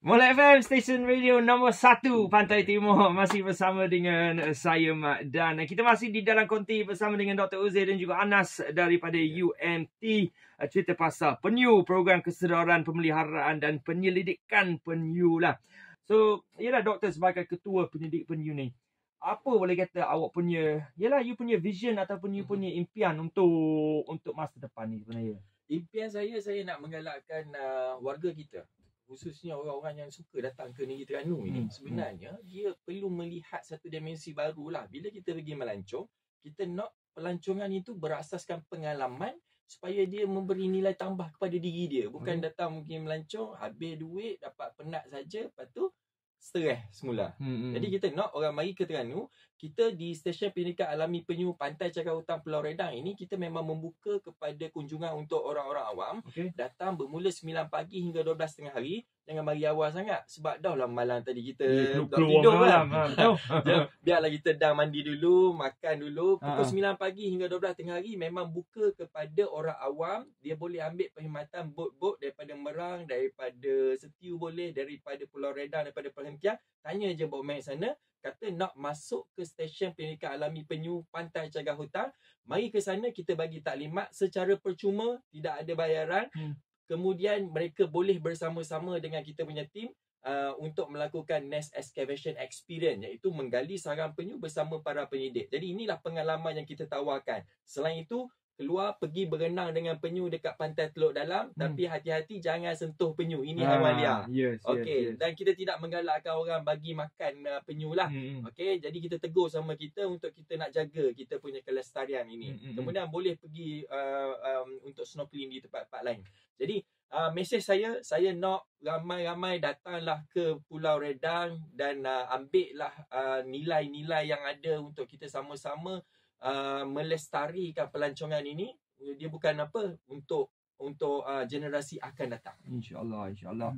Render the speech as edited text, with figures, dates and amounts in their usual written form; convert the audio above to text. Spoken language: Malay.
Molek FM, stesen radio nombor 1 Pantai Timur. Masih bersama dengan saya, Mat. Dan kita masih di dalam konti bersama dengan Dr. Uzair dan juga Anas daripada UMT. Cerita pasal penyu, program kesedaran pemeliharaan dan penyelidikan penyu lah. So, yelah doktor sebagai ketua penyelidik penyu ni, apa boleh kata awak punya, yelah you punya vision ataupun you punya impian untuk masa depan ni sebenarnya? Impian saya nak menggalakkan warga kita, khususnya orang-orang yang suka datang ke Negeri Terengganu ini, sebenarnya dia perlu melihat satu dimensi baru lah. Bila kita pergi melancong, kita nak pelancongan itu berasaskan pengalaman supaya dia memberi nilai tambah kepada diri dia. Bukan datang mungkin melancong, habis duit, dapat penat saja, lepas tu stres semula. Jadi kita nak orang mari ke Terengganu. Kita di Stesen Pendidikan Alami Penyu Pantai Cagar Hutan Pulau Redang ini, kita memang membuka kepada kunjungan untuk orang-orang awam. Datang bermula 9 pagi hingga 12 tengah hari. Jangan mari awal sangat, sebab dah lah malam tadi kita tidur kan. Biarlah kita dah mandi dulu, makan dulu. Pukul 9 pagi hingga 12 tengah hari memang buka kepada orang awam. Dia boleh ambil perkhidmatan bot-bot daripada Merang, daripada Setiu boleh, daripada Pulau Redang, daripada perhentian. Tanya je bot main sana, kata nak masuk ke Stesen Pendidikan Alami Penyu Pantai Cagar Hutan. Mari ke sana, kita bagi taklimat secara percuma, tidak ada bayaran. Kemudian mereka boleh bersama-sama dengan kita punya tim untuk melakukan nest excavation experience, iaitu menggali sarang penyu bersama para penyidik. Jadi inilah pengalaman yang kita tawarkan. Selain itu, keluar pergi berenang dengan penyu dekat pantai Teluk Dalam, tapi hati-hati jangan sentuh penyu. Ini haiwan liar. Okey, dan kita tidak menggalakkan orang bagi makan penyu lah. Okey, jadi kita tegur sama kita untuk kita nak jaga kita punya kelestarian ini. Kemudian boleh pergi untuk snorkeling di tempat-tempat lain. Jadi mesej saya nak ramai-ramai datanglah ke Pulau Redang dan ambillah nilai-nilai yang ada untuk kita sama-sama melestarikan pelancongan ini. Dia bukan apa, untuk generasi akan datang. InsyaAllah.